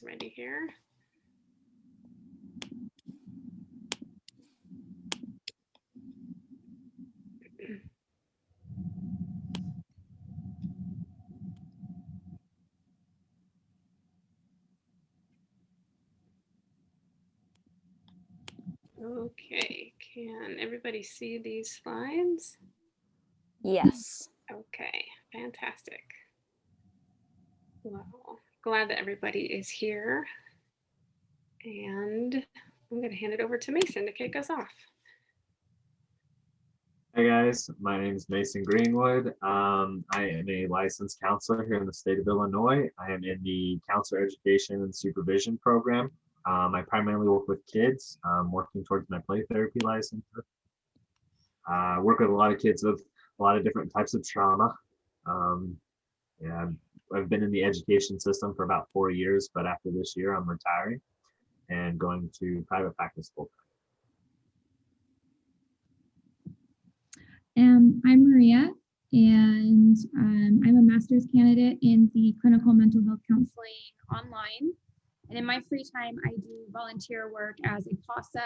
ready here. Okay, can everybody see these slides? Yes. Okay, fantastic. Well, glad that everybody is here. And I'm going to hand it over to Mason to kick us off. Hi guys, my name is Mason Greenwood. I am a licensed counselor here in the state of Illinois. I am in the counselor education and supervision program. I primarily work with kids, working towards my play therapy license. I work with a lot of kids with a lot of different types of trauma. Yeah, I've been in the education system for about 4 years, but after this year, I'm retiring and going to private practice full time. I'm Maria, and I'm a master's candidate in the clinical mental health counseling online. And in my free time, I do volunteer work as a CASA,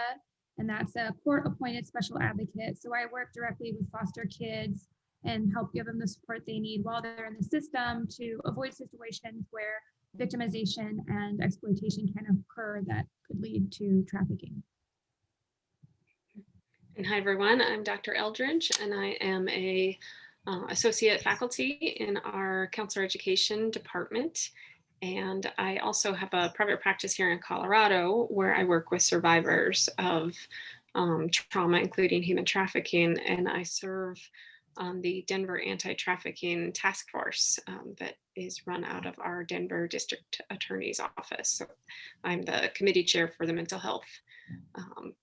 and that's a court-appointed special advocate. So I work directly with foster kids and help give them the support they need while they're in the system to avoid situations where victimization and exploitation can occur that could lead to trafficking. And hi everyone, I'm Dr. Eldredge, and I am a associate faculty in our counselor education department. And I also have a private practice here in Colorado where I work with survivors of trauma, including human trafficking, and I serve on the Denver Anti-Trafficking Task Force that is run out of our Denver District Attorney's Office. So I'm the committee chair for the mental health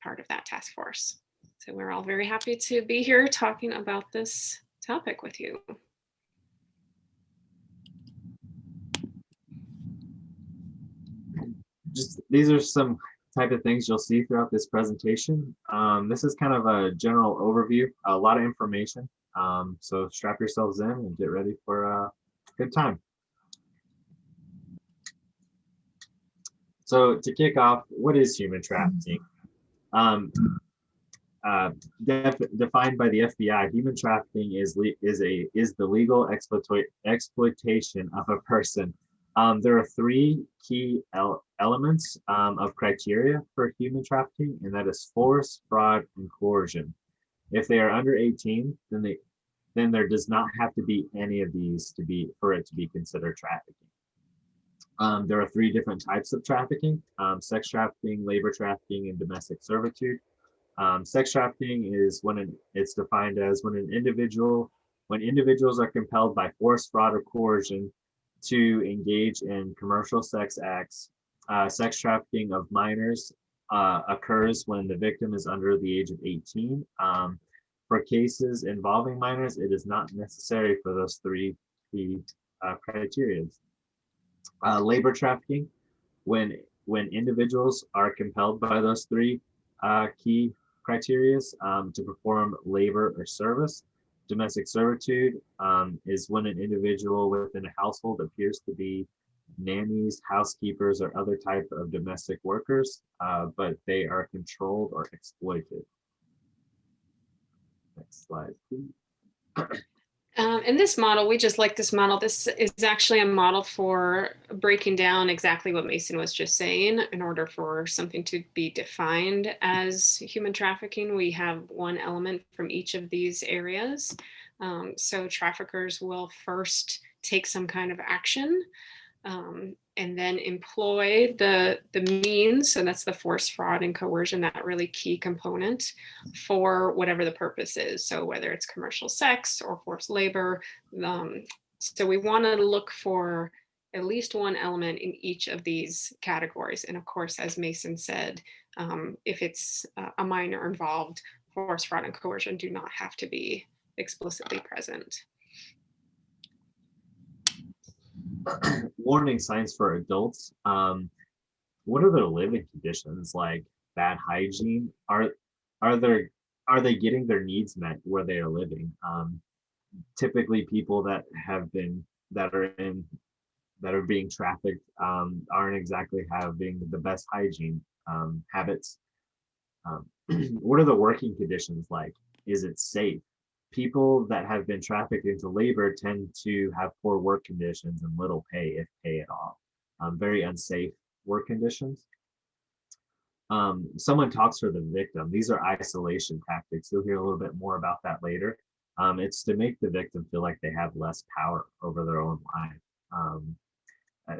part of that task force. So we're all very happy to be here talking about this topic with you. These are some type of things you'll see throughout this presentation. This is kind of a general overview, a lot of information. So strap yourselves in and get ready for a good time. So to kick off, what is human trafficking? Defined by the FBI, human trafficking is the legal exploitation of a person. There are three key elements of criteria for human trafficking, and that is force, fraud, and coercion. If they are under 18, then there does not have to be any of these for it to be considered trafficking. There are three different types of trafficking: sex trafficking, labor trafficking, and domestic servitude. Sex trafficking is it's defined as when individuals are compelled by force, fraud, or coercion to engage in commercial sex acts. Sex trafficking of minors occurs when the victim is under the age of 18. For cases involving minors, it is not necessary for those three key criteria. Labor trafficking, when individuals are compelled by those three key criteria to perform labor or service. Domestic servitude is when an individual within a household appears to be nannies, housekeepers, or other type of domestic workers, but they are controlled or exploited. Next slide, please. In this model, we just like this model. This is actually a model for breaking down exactly what Mason was just saying. In order for something to be defined as human trafficking, we have one element from each of these areas. So traffickers will first take some kind of action and then employ the means. So that's the force, fraud, and coercion, that really key component for whatever the purpose is. So whether it's commercial sex or forced labor. So we want to look for at least one element in each of these categories. And of course, as Mason said, if it's a minor involved, force, fraud, and coercion do not have to be explicitly present. Warning signs for adults. What are their living conditions like? Bad hygiene? Are they getting their needs met where they are living? Typically, people that are in that are being trafficked aren't exactly having the best hygiene habits. What are the working conditions like? Is it safe? People that have been trafficked into labor tend to have poor work conditions and little pay, if pay at all. Very unsafe work conditions. Someone talks for the victim. These are isolation tactics. You'll hear a little bit more about that later. It's to make the victim feel like they have less power over their own life.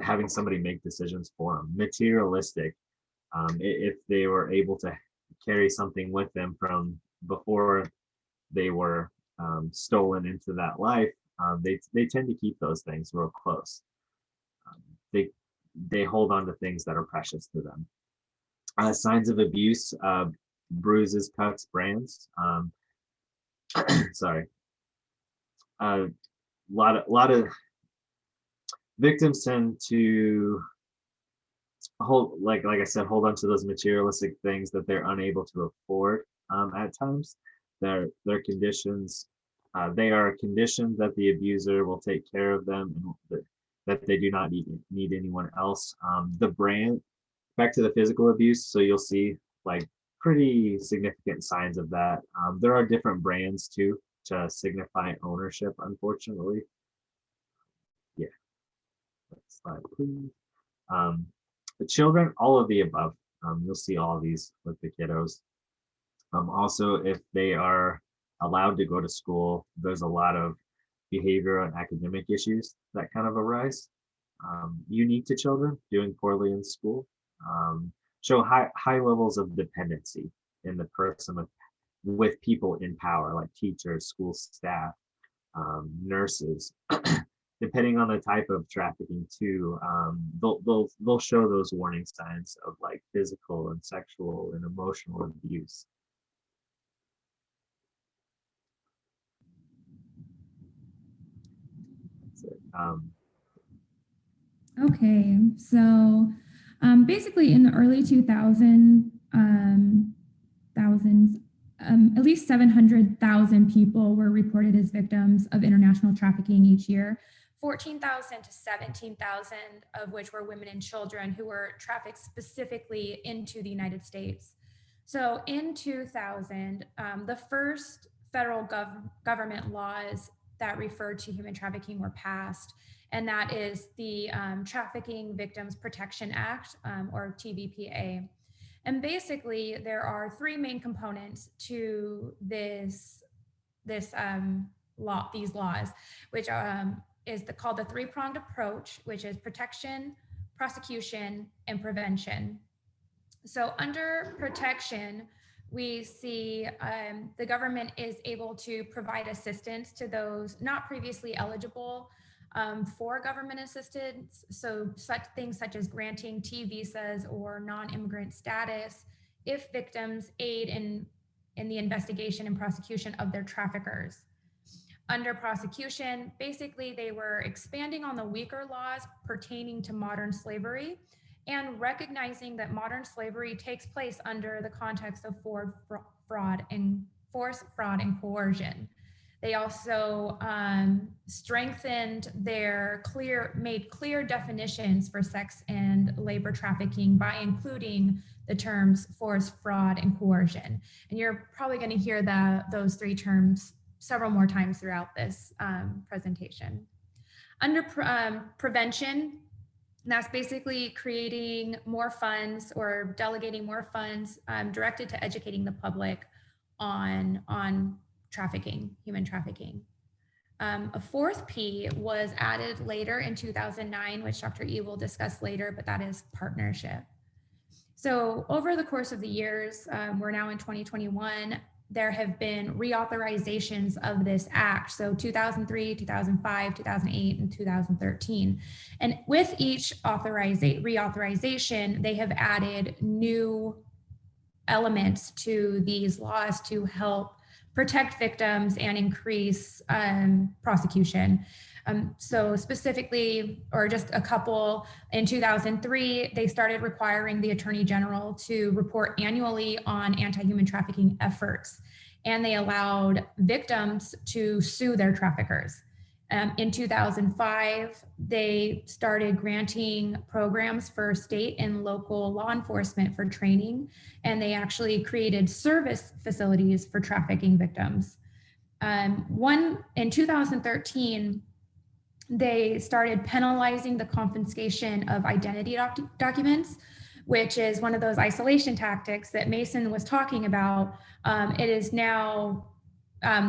Having somebody make decisions for them. Materialistic. If they were able to carry something with them from before they were stolen into that life, they tend to keep those things real close. They hold on to things that are precious to them. Signs of abuse: bruises, cuts, brands. Sorry. A lot of victims tend to hold, like I said, hold on to those materialistic things that they're unable to afford at times. Their conditions, they are conditioned that the abuser will take care of them and that they do not need anyone else. The brand, back to the physical abuse, so you'll see like pretty significant signs of that. There are different brands too to signify ownership, unfortunately. Yeah, next slide, please. The children, all of the above. You'll see all of these with the kiddos. Also, if they are allowed to go to school, there's a lot of behavioral and academic issues that kind of arise. Unique to children doing poorly in school. Show high levels of dependency in the person with people in power, like teachers, school staff, nurses. Depending on the type of trafficking too, they'll show those warning signs of like physical and sexual and emotional abuse. That's it. Okay, so basically in the early 2000s, at least 700,000 people were reported as victims of international trafficking each year. 14,000 to 17,000 of which were women and children who were trafficked specifically into the United States. So in 2000, the first federal government laws that referred to human trafficking were passed, and that is the Trafficking Victims Protection Act, or TVPA. And basically, there are three main components to these laws, which is called the three-pronged approach, which is protection, prosecution, and prevention. So under protection, we see the government is able to provide assistance to those not previously eligible for government assistance. So things such as granting T visas or non-immigrant status if victims aid in the investigation and prosecution of their traffickers. Under prosecution, basically they were expanding on the weaker laws pertaining to modern slavery and recognizing that modern slavery takes place under the context of force, fraud, and coercion. They also strengthened made clear definitions for sex and labor trafficking by including the terms force, fraud, and coercion. And you're probably going to hear those three terms several more times throughout this presentation. Under prevention, that's basically creating more funds or delegating more funds directed to educating the public on trafficking, human trafficking. A fourth P was added later in 2009, which Dr. E will discuss later, but that is partnership. So over the course of the years, we're now in 2021, there have been reauthorizations of this act. So 2003, 2005, 2008, and 2013. And with each reauthorization, they have added new elements to these laws to help protect victims and increase prosecution. So specifically, or just a couple, in 2003, they started requiring the Attorney General to report annually on anti-human trafficking efforts, and they allowed victims to sue their traffickers. In 2005, they started granting programs for state and local law enforcement for training, and they actually created service facilities for trafficking victims. In 2013, they started penalizing the confiscation of identity documents, which is one of those isolation tactics that Mason was talking about. It is now,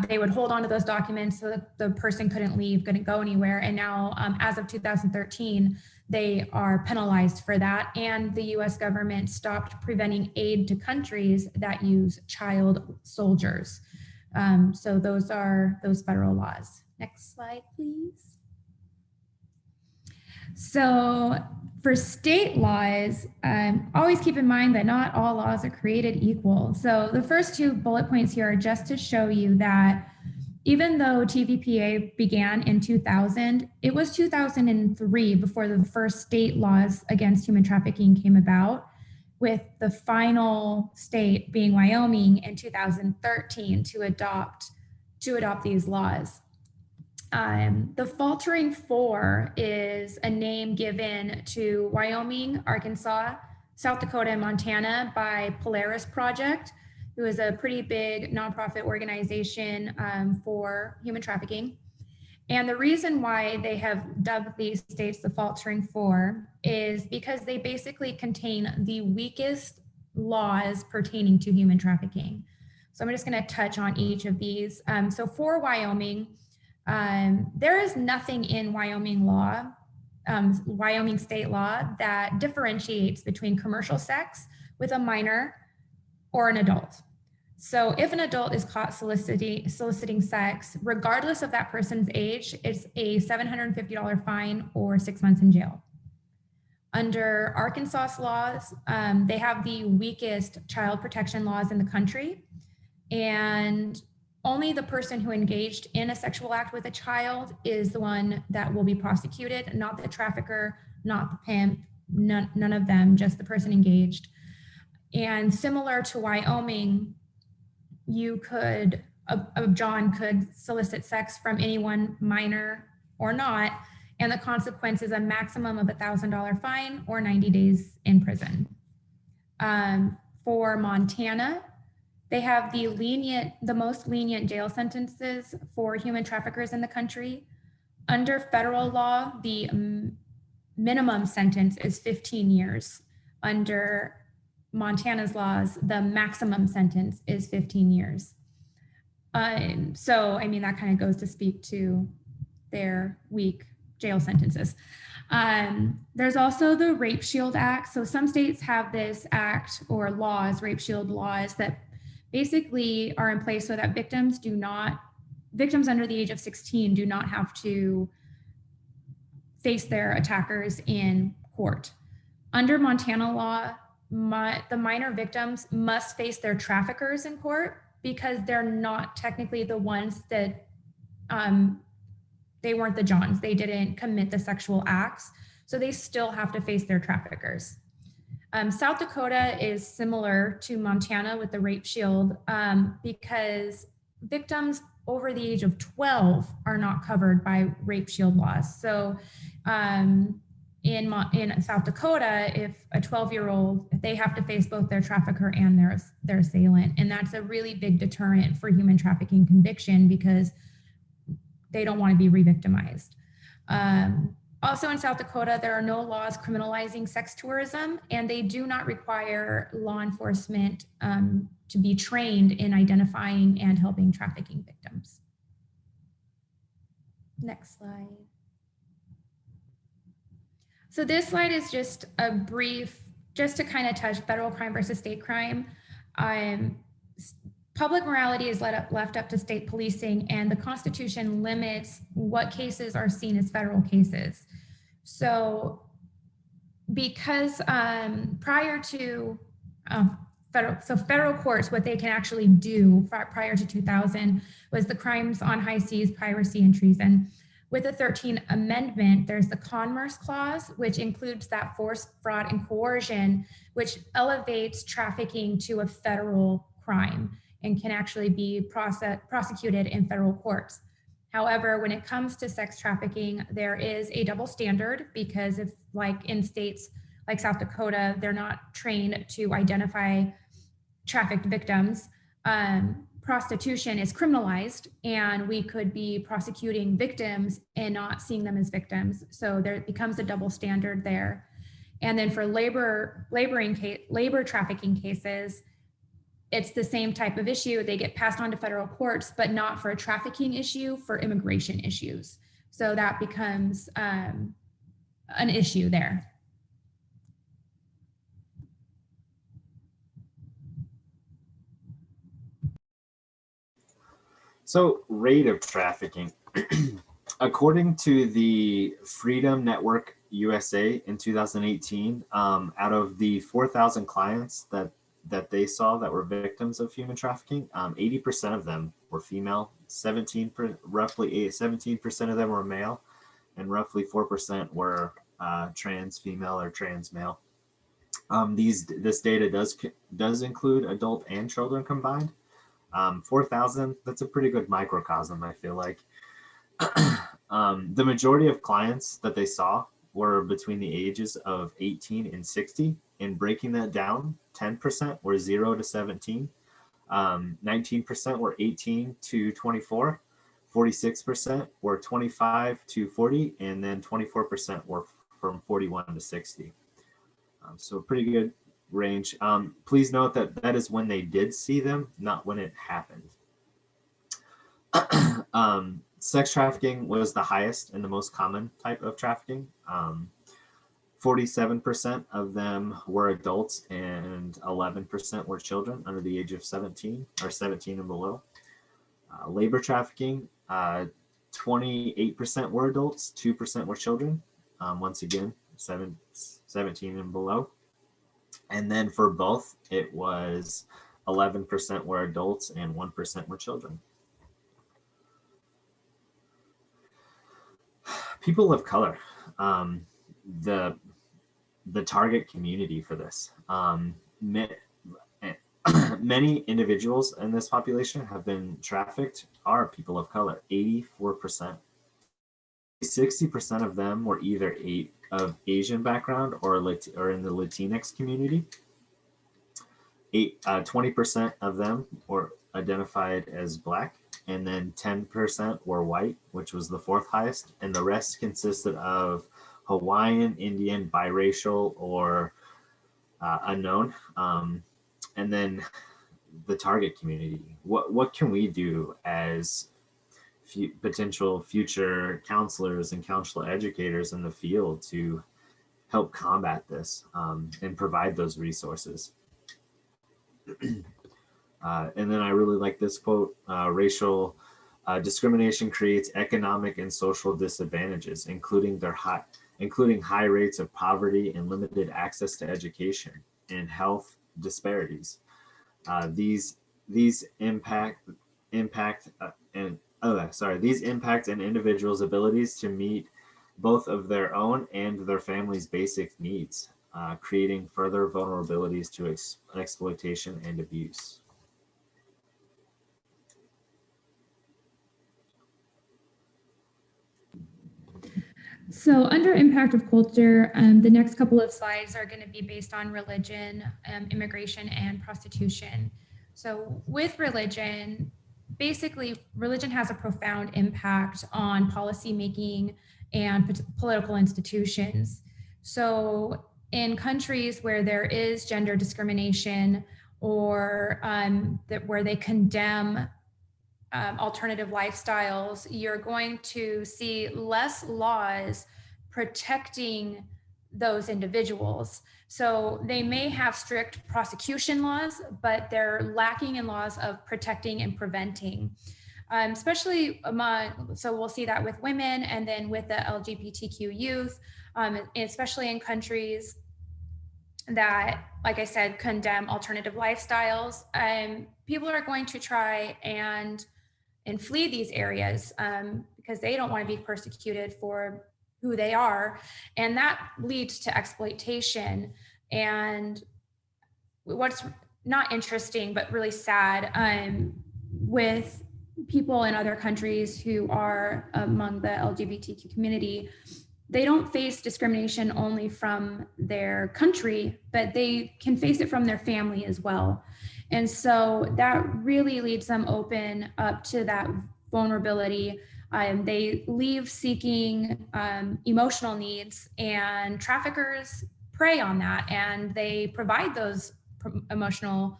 they would hold on to those documents so that the person couldn't leave, couldn't go anywhere. And now, as of 2013, they are penalized for that. And the US government stopped preventing aid to countries that use child soldiers. So those are those federal laws. Next slide, please. So for state laws, always keep in mind that not all laws are created equal. So the first two bullet points here are just to show you that even though TVPA began in 2000, it was 2003 before the first state laws against human trafficking came about, with the final state being Wyoming in 2013 to adopt these laws. The Faltering Four is a name given to Wyoming, Arkansas, South Dakota, and Montana by Polaris Project, who is a pretty big nonprofit organization for human trafficking. And the reason why they have dubbed these states the Faltering Four is because they basically contain the weakest laws pertaining to human trafficking. So I'm just going to touch on each of these. So for Wyoming, there is nothing in Wyoming law, Wyoming state law, that differentiates between commercial sex with a minor or an adult. So if an adult is caught soliciting sex, regardless of that person's age, it's a $750 fine or 6 months in jail. Under Arkansas laws, they have the weakest child protection laws in the country, and only the person who engaged in a sexual act with a child is the one that will be prosecuted, not the trafficker, not the pimp, none of them, just the person engaged. And similar to Wyoming, John could solicit sex from anyone, minor or not, and the consequence is a maximum of $1,000 fine or 90 days in prison. For Montana, they have the most lenient jail sentences for human traffickers in the country. Under federal law, the minimum sentence is 15 years. Under Montana's laws, the maximum sentence is 15 years. So, I mean, that kind of goes to speak to their weak jail sentences. There's also the Rape Shield Act. So some states have this act or laws, rape shield laws, that basically are in place so that victims under the age of 16 do not have to face their attackers in court. Under Montana law, the minor victims must face their traffickers in court because they're not technically the ones that, they weren't the Johns. They didn't commit the sexual acts. So they still have to face their traffickers. South Dakota is similar to Montana with the Rape Shield because victims over the age of 12 are not covered by Rape Shield laws. So in South Dakota, if a 12-year-old, they have to face both their trafficker and their assailant. And that's a really big deterrent for human trafficking conviction because they don't want to be re-victimized. Also in South Dakota, there are no laws criminalizing sex tourism, and they do not require law enforcement to be trained in identifying and helping trafficking victims. Next slide. So this slide is just a brief, just to kind of touch federal crime versus state crime. Public morality is left up to state policing, and the Constitution limits what cases are seen as federal cases. So because prior to federal courts, what they can actually do prior to 2000 was the crimes on high seas, piracy, and treason. With the 13th Amendment, there's the Commerce Clause, which includes that force, fraud, and coercion, which elevates trafficking to a federal crime and can actually be prosecuted in federal courts. However, when it comes to sex trafficking, there is a double standard because if, like in states like South Dakota, they're not trained to identify trafficked victims. Prostitution is criminalized, and we could be prosecuting victims and not seeing them as victims. So there becomes a double standard there. And then for labor trafficking cases, it's the same type of issue. They get passed on to federal courts, but not for a trafficking issue, for immigration issues. So that becomes an issue there. So, rate of trafficking. According to the Freedom Network USA in 2018, out of the 4,000 clients that they saw that were victims of human trafficking, 80% of them were female, roughly 17% of them were male, and roughly 4% were trans female or trans male. This data does include adult and children combined. 4,000, that's a pretty good microcosm, I feel like. The majority of clients that they saw were between the ages of 18 and 60. And breaking that down, 10% were 0 to 17, 19% were 18 to 24, 46% were 25 to 40, and then 24% were from 41 to 60. So pretty good range. Please note that that is when they did see them, not when it happened. Sex trafficking was the highest and the most common type of trafficking. 47% of them were adults and 11% were children under the age of 17 or 17 and below. Labor trafficking, 28% were adults, 2% were children. Once again, 17 and below. And then for both, it was 11% were adults and 1% were children. People of color, the target community for this. Many individuals in this population have been trafficked are people of color, 84%. 60% of them were either of Asian background or in the Latinx community. 20% of them were identified as Black, and then 10% were white, which was the fourth highest, and the rest consisted of Hawaiian, Indian, biracial, or unknown. And then the target community. What can we do as potential future counselors and counselor educators in the field to help combat this and provide those resources? And then I really like this quote, racial discrimination creates economic and social disadvantages, including high rates of poverty and limited access to education and health disparities. These impact an individual's abilities to meet both of their own and their family's basic needs, creating further vulnerabilities to exploitation and abuse. So under impact of culture, the next couple of slides are going to be based on religion, immigration, and prostitution. So with religion, basically religion has a profound impact on policy making and political institutions. So in countries where there is gender discrimination or where they condemn alternative lifestyles, you're going to see less laws protecting those individuals. So they may have strict prosecution laws, but they're lacking in laws of protecting and preventing. Especially so we'll see that with women and then with the LGBTQ youth, especially in countries that, like I said, condemn alternative lifestyles. People are going to try and flee these areas because they don't want to be persecuted for who they are. And that leads to exploitation. And what's not interesting, but really sad with people in other countries who are among the LGBTQ community, they don't face discrimination only from their country, but they can face it from their family as well. And so that really leaves them open up to that vulnerability. They leave seeking emotional needs, and traffickers prey on that, and they provide those emotional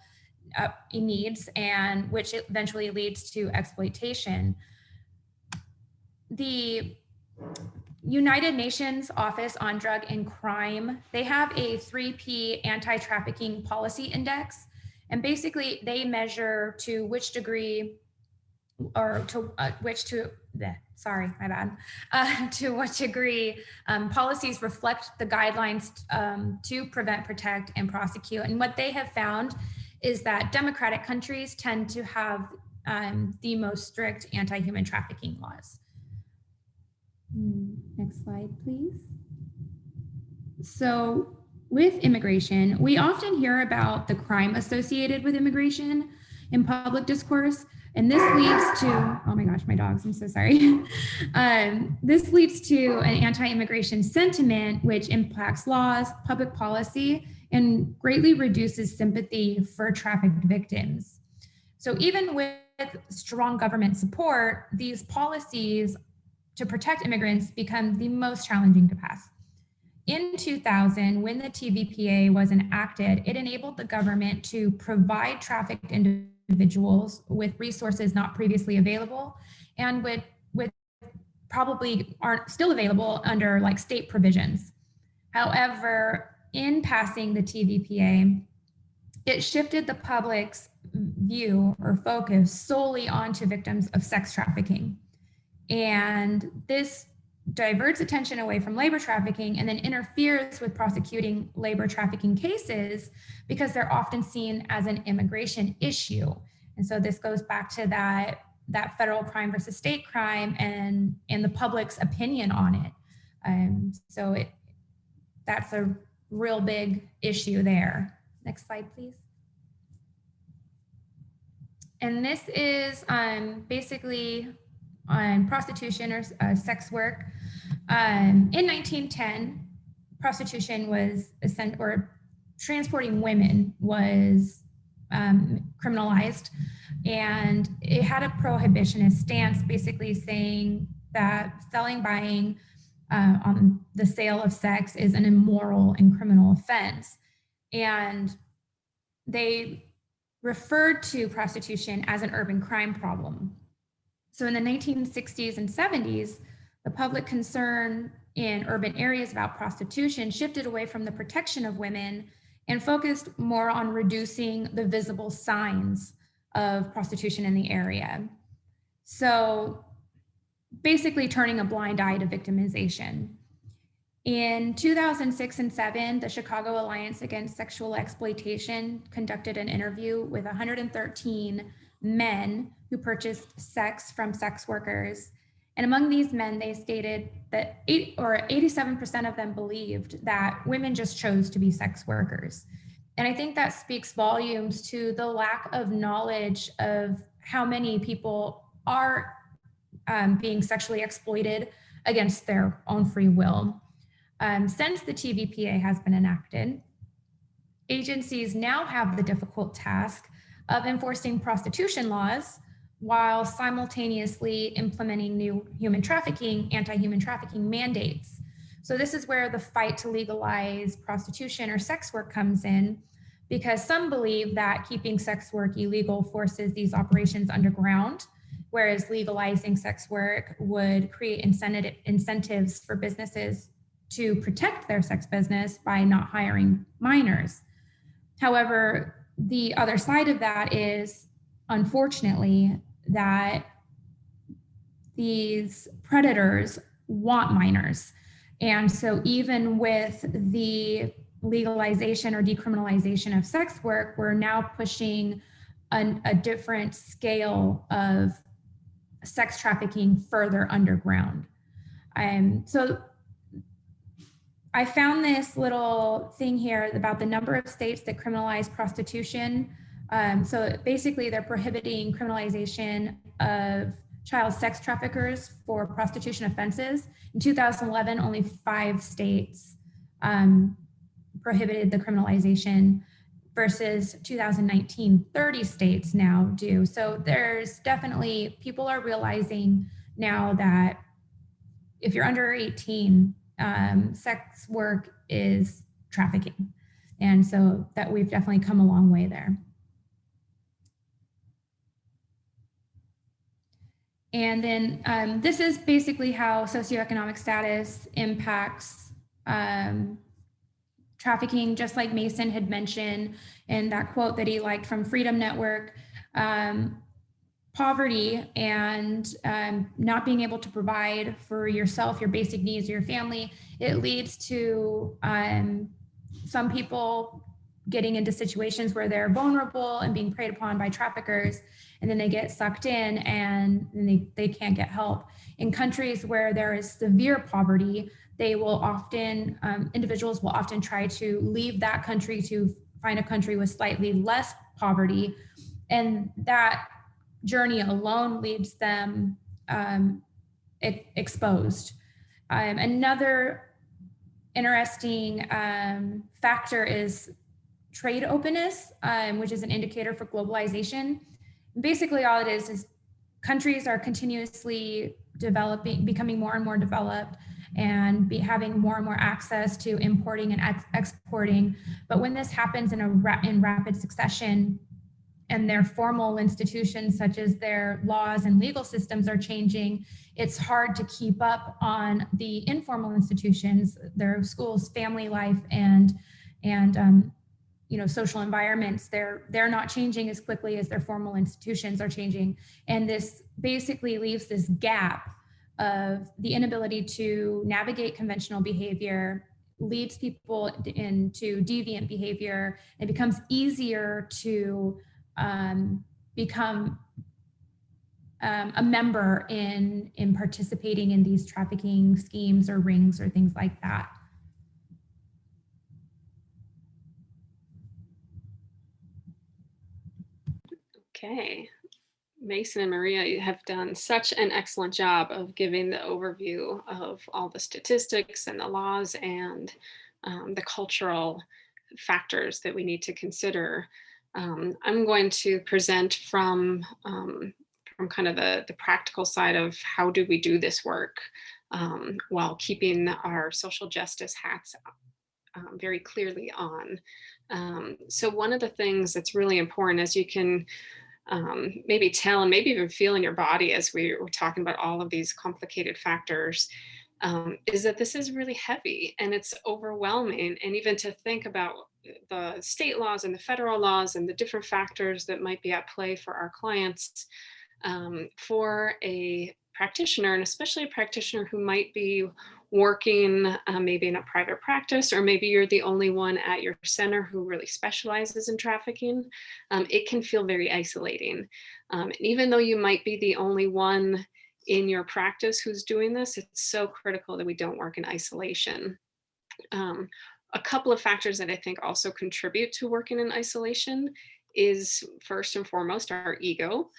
needs, and which eventually leads to exploitation. The United Nations Office on Drug and Crime, they have a 3P anti-trafficking policy index, and basically they measure to which degree, or to sorry, my bad, to what degree policies reflect the guidelines to prevent, protect, and prosecute. And what they have found is that democratic countries tend to have the most strict anti-human trafficking laws. Next slide, please. So with immigration, we often hear about the crime associated with immigration in public discourse. And this leads to, oh my gosh, my dogs, I'm so sorry. This leads to an anti-immigration sentiment, which impacts laws, public policy, and greatly reduces sympathy for trafficked victims. So even with strong government support, these policies to protect immigrants become the most challenging to pass. In 2000, when the TVPA was enacted, it enabled the government to provide trafficked individuals with resources not previously available, and with probably aren't still available under like state provisions. However, in passing the TVPA, it shifted the public's view or focus solely onto victims of sex trafficking. And this diverts attention away from labor trafficking and then interferes with prosecuting labor trafficking cases because they're often seen as an immigration issue. And so this goes back to that federal crime versus state crime and the public's opinion on it. So that's a real big issue there. Next slide, please. And this is basically on prostitution or sex work. In 1910, prostitution was or transporting women was criminalized, and it had a prohibitionist stance, basically saying that selling, buying on the sale of sex is an immoral and criminal offense. And they referred to prostitution as an urban crime problem. So in the 1960s and 70s, the public concern in urban areas about prostitution shifted away from the protection of women and focused more on reducing the visible signs of prostitution in the area. So basically turning a blind eye to victimization. In 2006 and 2007, the Chicago Alliance Against Sexual Exploitation conducted an interview with 113 men who purchased sex from sex workers. And among these men, they stated that 87% of them believed that women just chose to be sex workers. And I think that speaks volumes to the lack of knowledge of how many people are being sexually exploited against their own free will. Since the TVPA has been enacted, agencies now have the difficult task of enforcing prostitution laws while simultaneously implementing new anti-human trafficking mandates. So this is where the fight to legalize prostitution or sex work comes in, because some believe that keeping sex work illegal forces these operations underground, whereas legalizing sex work would create incentives for businesses to protect their sex business by not hiring minors. However, the other side of that is, unfortunately, that these predators want minors. And so even with the legalization or decriminalization of sex work, we're now pushing a different scale of sex trafficking further underground. So I found this little thing here about the number of states that criminalize prostitution So basically they're prohibiting criminalization of child sex traffickers for prostitution offenses. In 2011, only 5 states prohibited the criminalization versus 2019, 30 states now do. So there's definitely, people are realizing now that if you're under 18, sex work is trafficking. And so that we've definitely come a long way there. And then this is basically how socioeconomic status impacts trafficking, just like Mason had mentioned in that quote that he liked from Freedom Network. Poverty and not being able to provide for yourself, your basic needs, your family, it leads to some people getting into situations where they're vulnerable and being preyed upon by traffickers, and then they get sucked in and they can't get help. In countries where there is severe poverty, they will often, individuals will often try to leave that country to find a country with slightly less poverty, and that journey alone leaves them exposed. Another interesting factor is trade openness, which is an indicator for globalization. Basically, all it is countries are continuously developing, becoming more and more developed, and having more and more access to importing and exporting. But when this happens in rapid succession, and their formal institutions, such as their laws and legal systems, are changing, it's hard to keep up on the informal institutions, their schools, family life, and social environments. They're not changing as quickly as their formal institutions are changing, and this basically leaves this gap of the inability to navigate conventional behavior, leads people into deviant behavior. It becomes easier to become a member in participating in these trafficking schemes or rings or things like that. Okay. Mason and Maria, you have done such an excellent job of giving the overview of all the statistics and the laws and the cultural factors that we need to consider. I'm going to present from kind of the practical side of how do we do this work while keeping our social justice hats very clearly on. So one of the things that's really important, as you can maybe tell and maybe even feel in your body as we were talking about all of these complicated factors, is that this is really heavy and it's overwhelming. And even to think about the state laws and the federal laws and the different factors that might be at play for our clients, for a practitioner, and especially a practitioner who might be working maybe in a private practice, or maybe you're the only one at your center who really specializes in trafficking, it can feel very isolating. And even though you might be the only one in your practice who's doing this, it's so critical that we don't work in isolation. A couple of factors that I think also contribute to working in isolation is, first and foremost, our ego.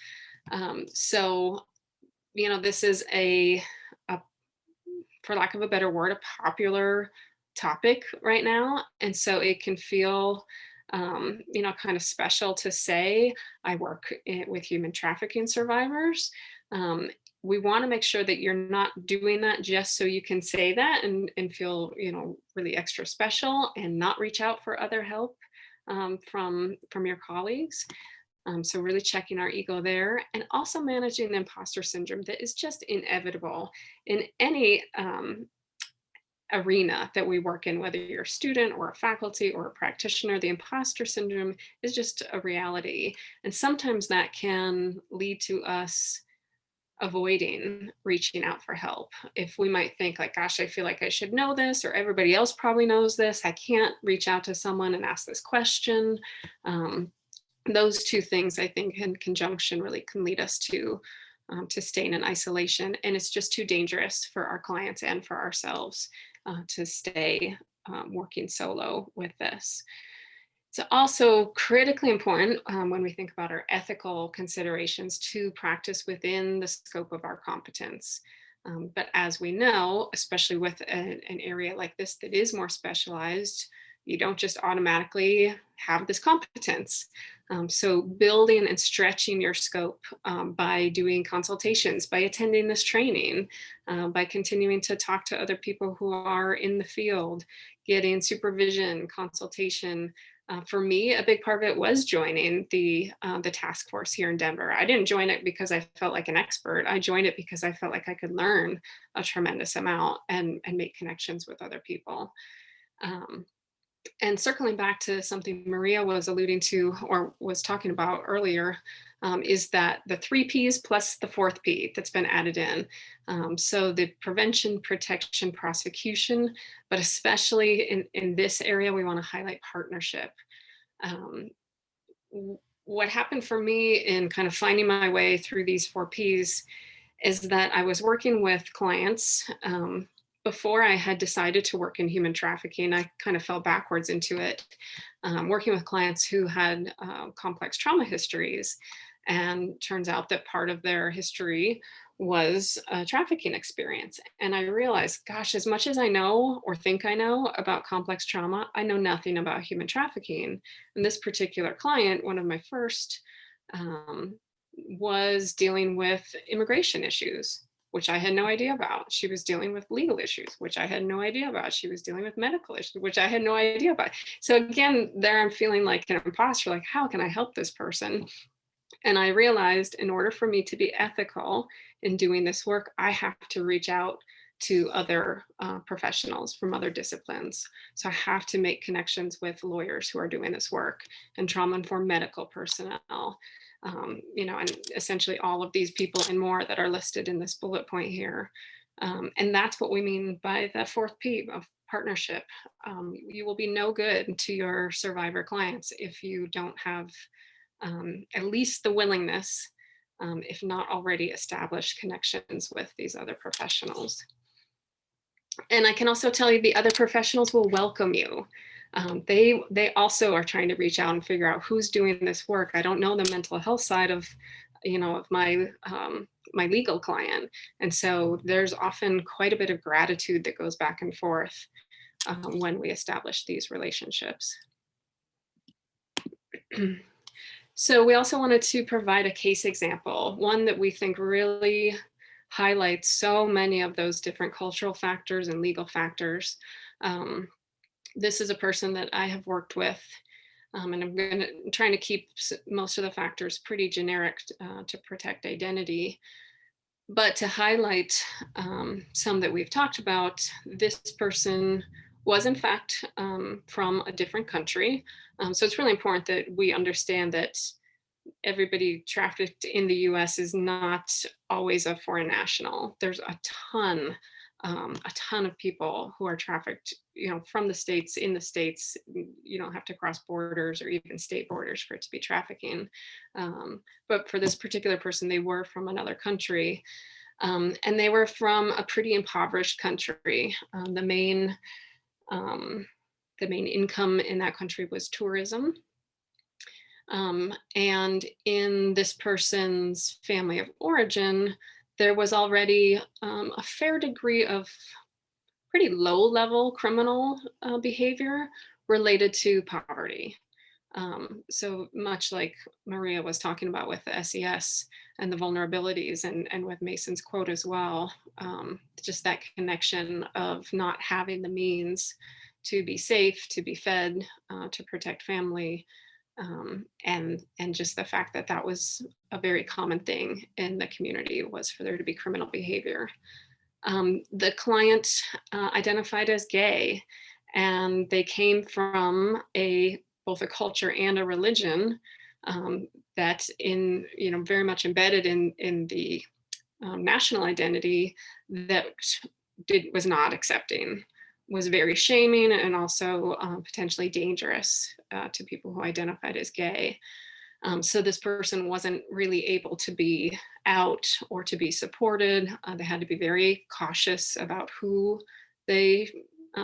So, this is for lack of a better word, a popular topic right now. And so it can feel, kind of special to say, I work with human trafficking survivors. We want to make sure that you're not doing that just so you can say that and feel, really extra special and not reach out for other help from your colleagues. So really checking our ego there, and also managing the imposter syndrome that is just inevitable in any arena that we work in, whether you're a student or a faculty or a practitioner. The imposter syndrome is just a reality. And sometimes that can lead to us avoiding reaching out for help. If we might think like, gosh, I feel like I should know this, or everybody else probably knows this, I can't reach out to someone and ask this question. Those two things, I think, in conjunction really can lead us to staying in isolation. And it's just too dangerous for our clients and for ourselves to stay working solo with this. It's also critically important when we think about our ethical considerations to practice within the scope of our competence. But as we know, especially with an area like this that is more specialized, you don't just automatically have this competence. So building and stretching your scope by doing consultations, by attending this training, by continuing to talk to other people who are in the field, getting supervision, consultation. For me, a big part of it was joining the task force here in Denver. I didn't join it because I felt like an expert. I joined it because I felt like I could learn a tremendous amount and make connections with other people. And circling back to something Maria was alluding to or was talking about earlier, is that the 3 Ps plus the 4th P that's been added in. So the prevention, protection, prosecution, but especially in this area, we want to highlight partnership. What happened for me in kind of finding my way through these 4 Ps is that I was working with clients. Before I had decided to work in human trafficking, I kind of fell backwards into it, working with clients who had complex trauma histories. And turns out that part of their history was a trafficking experience. And I realized, gosh, as much as I know or think I know about complex trauma, I know nothing about human trafficking. And this particular client, one of my first, was dealing with immigration issues, which I had no idea about. She was dealing with legal issues, which I had no idea about. She was dealing with medical issues, which I had no idea about. So again, there I'm feeling like an imposter, like, how can I help this person? And I realized in order for me to be ethical in doing this work, I have to reach out to other professionals from other disciplines. So I have to make connections with lawyers who are doing this work and trauma-informed medical personnel. And essentially all of these people and more that are listed in this bullet point here. And that's what we mean by the 4th P of partnership. You will be no good to your survivor clients if you don't have at least the willingness, if not already established connections with these other professionals. And I can also tell you the other professionals will welcome you. They also are trying to reach out and figure out who's doing this work. I don't know the mental health side of my my legal client, and so there's often quite a bit of gratitude that goes back and forth when we establish these relationships. So we also wanted to provide a case example, one that we think really highlights so many of those different cultural factors and legal factors. This is a person that I have worked with, and I'm trying to keep most of the factors pretty generic to protect identity. But to highlight some that we've talked about, this person was in fact from a different country. So it's really important that we understand that everybody trafficked in the US is not always a foreign national. There's a ton of people who are trafficked, from the States, in the States. You don't have to cross borders or even state borders for it to be trafficking. But for this particular person, they were from another country. And they were from a pretty impoverished country. The main income in that country was tourism. And in this person's family of origin, there was already a fair degree of pretty low-level criminal behavior related to poverty. So much like Maria was talking about with the SES and the vulnerabilities, and with Mason's quote as well, just that connection of not having the means to be safe, to be fed, to protect family, and just the fact that that was a very common thing in the community, was for there to be criminal behavior. The client identified as gay, and they came from both a culture and a religion that very much embedded in the national identity that was not accepting, was very shaming, and also potentially dangerous to people who identified as gay. So this person wasn't really able to be out or to be supported. They had to be very cautious about who they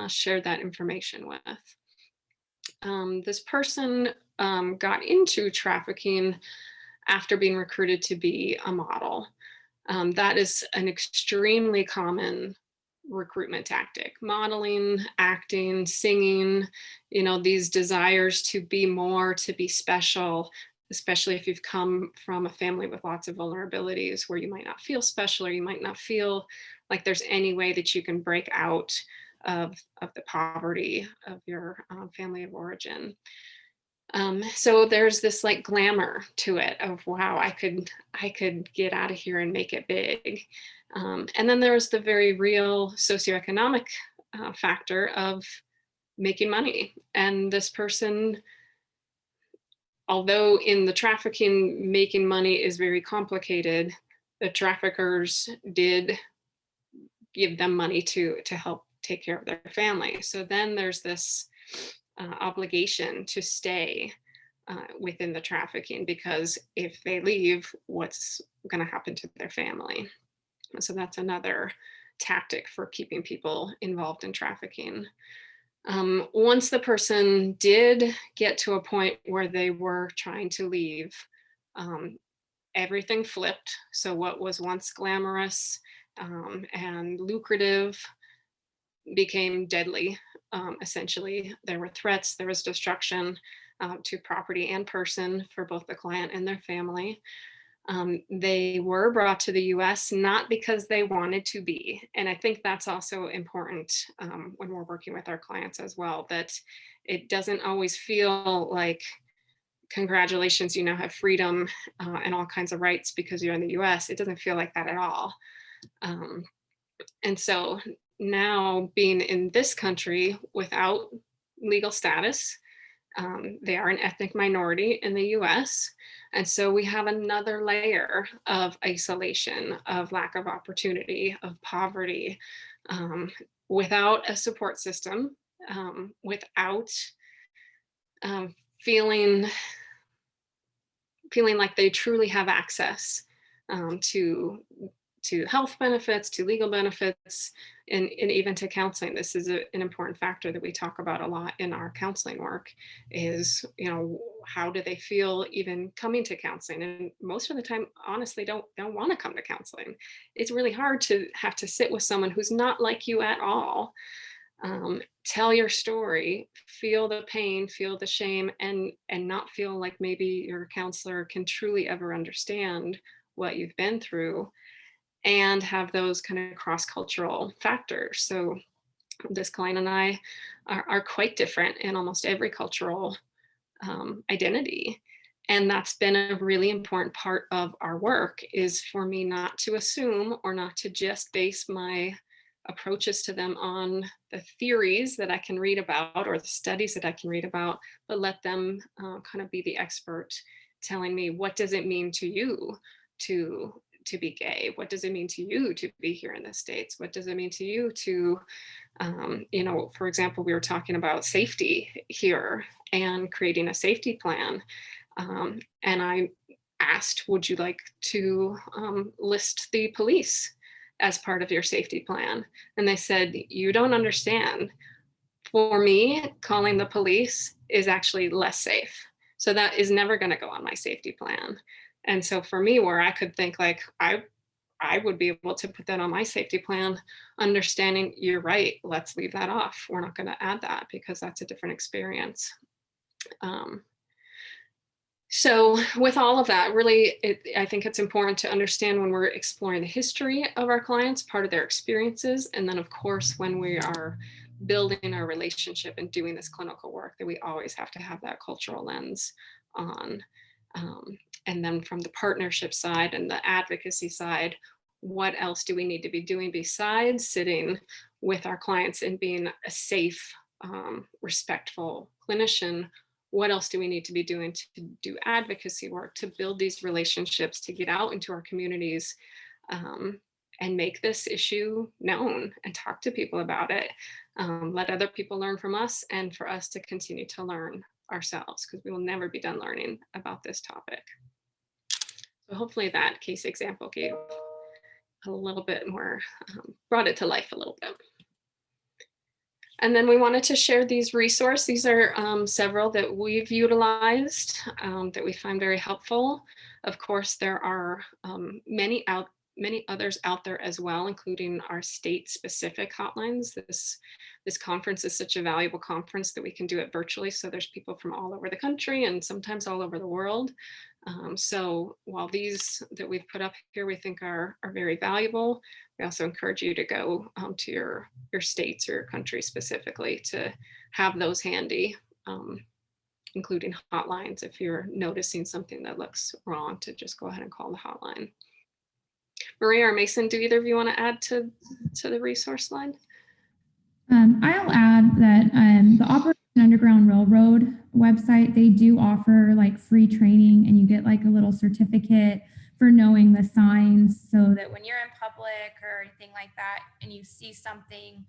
shared that information with. This person got into trafficking after being recruited to be a model. That is an extremely common recruitment tactic. Modeling, acting, singing, these desires to be more, to be special, especially if you've come from a family with lots of vulnerabilities where you might not feel special, or you might not feel like there's any way that you can break out of the poverty of your family of origin. So there's this like glamour to it of, wow, I could get out of here and make it big. And then there's the very real socioeconomic factor of making money. And this person, although in the trafficking, making money is very complicated, the traffickers did give them money to help take care of their family. So then there's this obligation to stay within the trafficking, because if they leave, what's going to happen to their family? So that's another tactic for keeping people involved in trafficking. Once the person did get to a point where they were trying to leave, everything flipped. So what was once glamorous and lucrative became deadly. Essentially, there were threats, there was destruction to property and person for both the client and their family. They were brought to the US not because they wanted to be. And I think that's also important when we're working with our clients as well, that it doesn't always feel like, congratulations, you now have freedom and all kinds of rights because you're in the US. It doesn't feel like that at all. And so now, being in this country without legal status, they are an ethnic minority in the US. And so we have another layer of isolation, of lack of opportunity, of poverty, without a support system, without feeling like they truly have access to health benefits, to legal benefits, and even to counseling. This is an important factor that we talk about a lot in our counseling work is, how do they feel even coming to counseling? And most of the time, honestly, don't want to come to counseling. It's really hard to have to sit with someone who's not like you at all. Tell your story, feel the pain, feel the shame, and not feel like maybe your counselor can truly ever understand what you've been through, and have those kind of cross-cultural factors. So this client and I are quite different in almost every cultural identity. And that's been a really important part of our work, is for me not to assume or not to just base my approaches to them on the theories that I can read about or the studies that I can read about, but let them kind of be the expert, telling me, what does it mean to you to be gay? What does it mean to you to be here in the States? What does it mean to you to, for example, we were talking about safety here and creating a safety plan. And I asked, would you like to list the police as part of your safety plan? And they said, you don't understand. For me, calling the police is actually less safe. So that is never going to go on my safety plan. And so for me, where I could think like, I would be able to put that on my safety plan, understanding, you're right, let's leave that off. We're not going to add that because that's a different experience. So with all of that, really, I think it's important to understand when we're exploring the history of our clients, part of their experiences, and then of course, when we are building our relationship and doing this clinical work, that we always have to have that cultural lens on. And then from the partnership side and the advocacy side, what else do we need to be doing besides sitting with our clients and being a safe, respectful clinician? What else do we need to be doing to do advocacy work, to build these relationships, to get out into our communities and make this issue known and talk to people about it, let other people learn from us, and for us to continue to learn ourselves, because we will never be done learning about this topic. So hopefully that case example gave a little bit more, brought it to life a little bit. And then we wanted to share these resources. These are several that we've utilized that we find very helpful. Of course, there are many others out there as well, including our state-specific hotlines. This conference is such a valuable conference that we can do it virtually. So there's people from all over the country and sometimes all over the world. So while these that we've put up here we think are very valuable, we also encourage you to go to your states or your country specifically to have those handy, including hotlines if you're noticing something that looks wrong, to just go ahead and call the hotline. Maria or Mason, do either of you want to add to the resource line? I'll add that the Operation Underground Railroad website, they do offer like free training, and you get like a little certificate for knowing the signs, so that when you're in public or anything like that and you see something,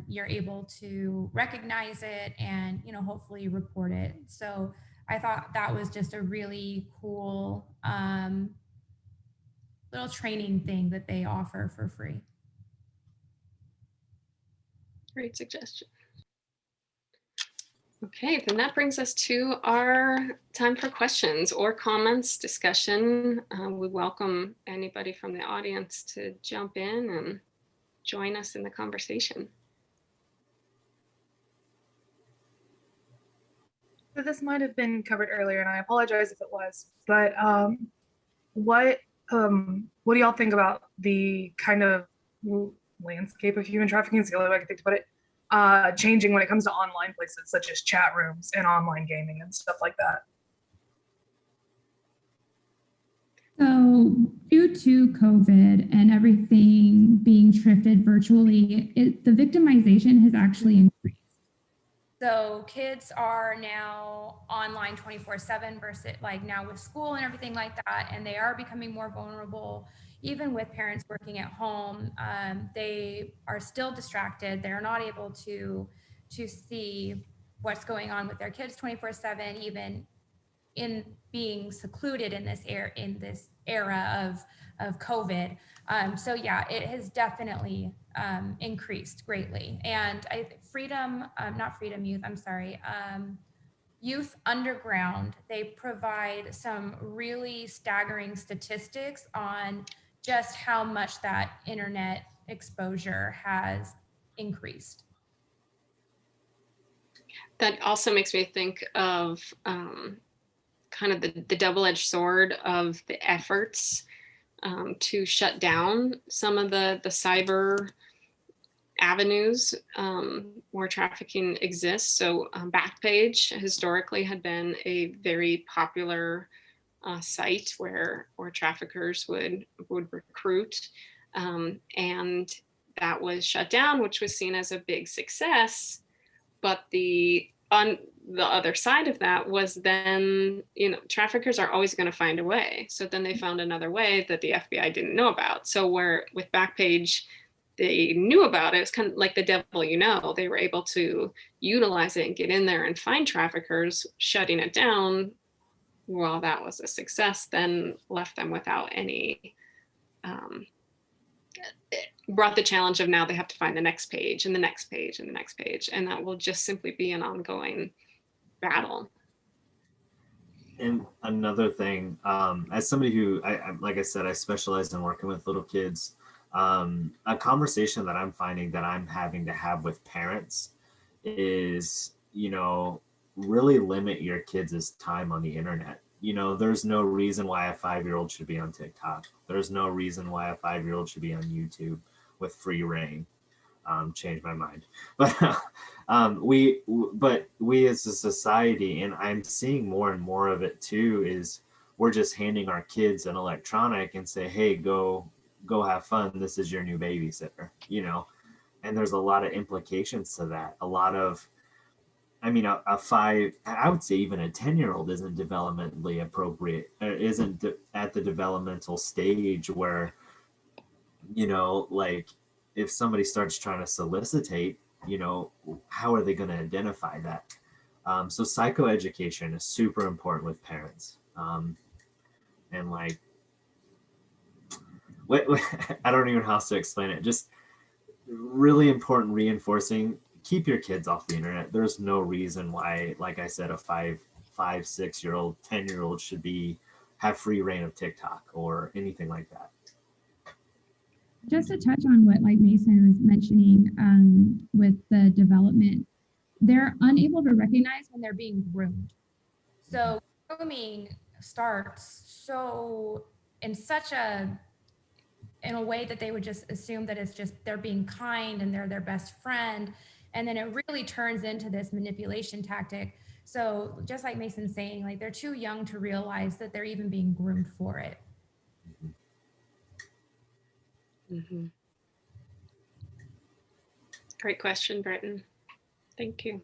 you're able to recognize it and, you know, hopefully report it. So I thought that was just a really cool little training thing that they offer for free. Great suggestion. Okay, then that brings us to our time for questions or comments, discussion. We welcome anybody from the audience to jump in and join us in the conversation. So this might have been covered earlier, and I apologize if it was, but what do y'all think about the kind of landscape of human trafficking, is the only way I can think to put it, changing when it comes to online places such as chat rooms and online gaming and stuff like that? So due to COVID and everything being shifted virtually, the victimization has actually increased. So kids are now online 24/7 versus like now with school and everything like that, and they are becoming more vulnerable. Even with parents working at home, they are still distracted. They're not able to see what's going on with their kids 24/7, even in being secluded in this era of COVID. So yeah, it has definitely increased greatly. And Youth Underground, they provide some really staggering statistics on just how much that internet exposure has increased. That also makes me think of kind of the double-edged sword of the efforts to shut down some of the cyber avenues where trafficking exists. So Backpage historically had been a very popular site where traffickers would recruit, and that was shut down, which was seen as a big success. But on the other side of that was then, you know, traffickers are always going to find a way. So then they found another way that the FBI didn't know about. So where with Backpage, they knew about it. It's kind of like the devil, you know, they were able to utilize it and get in there and find traffickers. Shutting it down, well, that was a success, then left them without any, brought the challenge of now they have to find the next page and the next page and the next page. And that will just simply be an ongoing battle. And another thing, as somebody who, like I said, I specialize in working with little kids. A conversation that I'm finding that I'm having to have with parents is, you know, really limit your kids' time on the internet. You know, there's no reason why a 5-year-old should be on TikTok. There's no reason why a 5-year-old should be on YouTube with free reign. Changed my mind, but we as a society, and I'm seeing more and more of it too, is we're just handing our kids an electronic and say, hey, go have fun. This is your new babysitter, you know. And there's a lot of implications to that. A lot of, I mean, I would say even a 10-year-old isn't developmentally appropriate, isn't at the developmental stage where, you know, like if somebody starts trying to solicitate, you know, how are they going to identify that? So psychoeducation is super important with parents. And like, I don't even know how to explain it. Just really important reinforcing keep your kids off the internet. There's no reason why, like I said, a 6-year-old, 10-year-old should have free reign of TikTok or anything like that. Just to touch on what like Mason was mentioning with the development, they're unable to recognize when they're being groomed. So grooming starts in a way that they would just assume that it's just they're being kind and they're their best friend. And then it really turns into this manipulation tactic. So just like Mason's saying, like they're too young to realize that they're even being groomed for it. Mm-hmm. Great question, Britton. Thank you.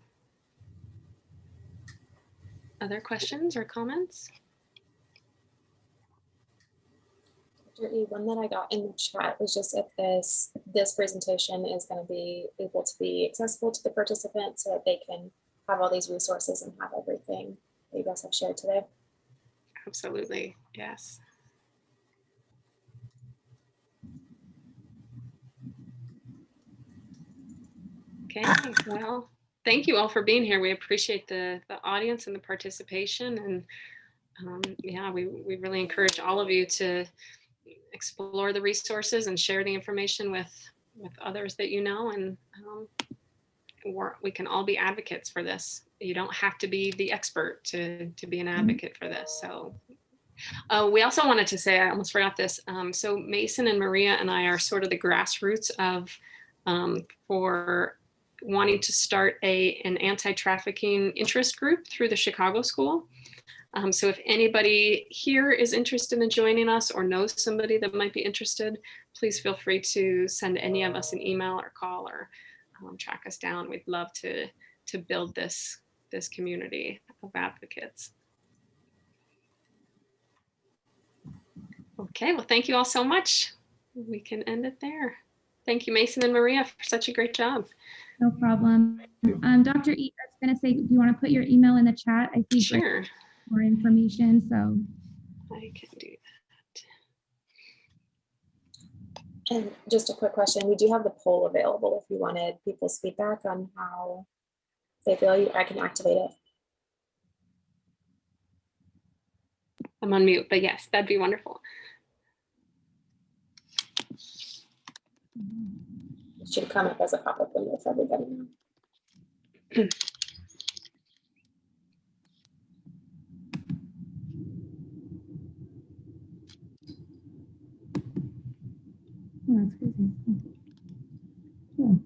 Other questions or comments? Dr. E, one that I got in the chat was just if this presentation is going to be able to be accessible to the participants so that they can have all these resources and have everything that you guys have shared today. Absolutely, yes. Okay, well, thank you all for being here. We appreciate the audience and the participation, and yeah, we really encourage all of you to explore the resources and share the information with others that you know, and we can all be advocates for this. You don't have to be the expert to be an advocate for this. So we also wanted to say, I almost forgot this. So Mason and Maria and I are sort of the grassroots of for wanting to start an anti-trafficking interest group through the Chicago School. So if anybody here is interested in joining us or knows somebody that might be interested, please feel free to send any of us an email or call or track us down. We'd love to build this community of advocates. Okay, well, thank you all so much. We can end it there. Thank you, Mason and Maria, for such a great job. No problem. Dr. E, I was going to say, do you want to put your email in the chat? I see Sure. more information, so. I can do that. And just a quick question, we do have the poll available if you wanted people's feedback on how they feel. I can activate it. I'm on mute, but yes, that'd be wonderful. It should come up as a pop-up window for everybody now. Oh, that's crazy. Cool.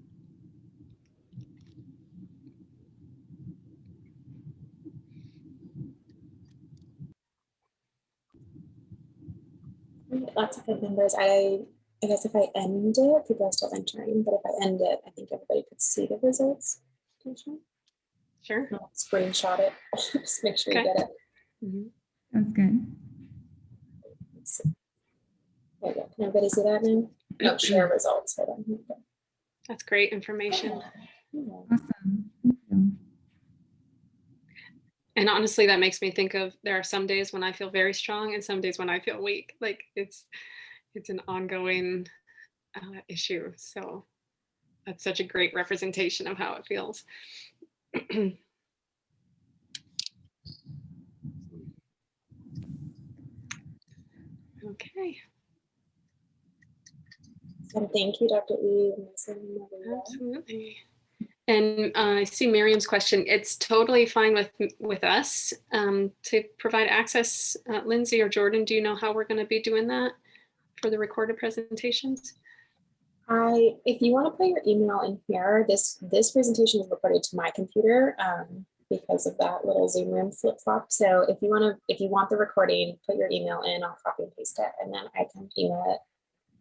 Lots of good numbers. I guess if I end it, people are still entering, but if I end it, I think everybody could see the results. Sure. I'll screenshot it. Just make sure you get it. Mm-hmm. That's good. Let's see. There you go. Can everybody see that now? No, share results. Hold on. That's great information. Awesome. Thank you. And honestly, that makes me think of, there are some days when I feel very strong and some days when I feel weak. Like it's an ongoing issue. So that's such a great representation of how it feels. Okay. And thank you, Dr. E. Absolutely. And I see Miriam's question. It's totally fine with us to provide access. Lindsay or Jordan, do you know how we're going to be doing that for the recorded presentations? If you want to put your email in here, this presentation is recorded to my computer because of that little Zoom room flip flop. So if you want the recording, put your email in. I'll copy and paste it, and then I can email it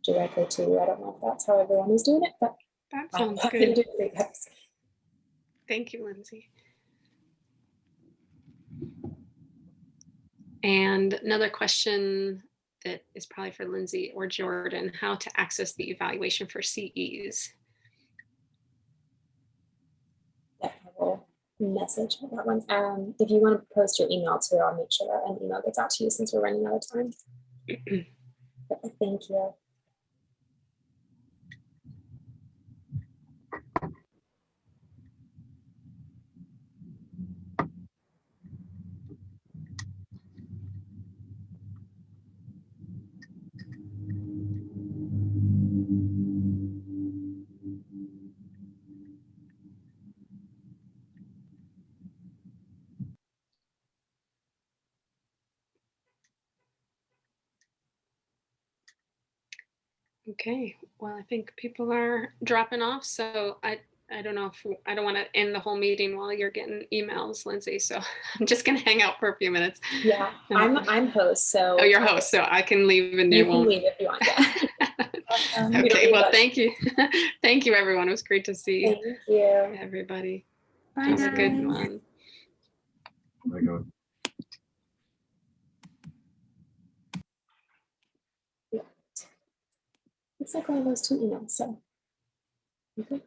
directly to you. I don't know if that's how everyone is doing it, but That sounds I'm happy good. to do it, guys. Thank you, Lindsay. And another question that is probably for Lindsay or Jordan, how to access the evaluation for CEs. Yeah, I will message that one. If you want to post your email too, I'll make sure that an email gets out to you since we're running out of time. But thank you. Okay, well, I think people are dropping off, so I don't know if I don't want to end the whole meeting while you're getting emails, Lindsay. So I'm just gonna hang out for a few minutes. Yeah, I'm host, so. Oh, you're host, so I can leave and You it can won't. leave if you want, yeah. We don't Okay, need well, much. thank you. Thank you, everyone. It was great to see Thank you. everybody. Bye, Have a good guys. one. There we go. Looks like only those 2 emails, so. Okay.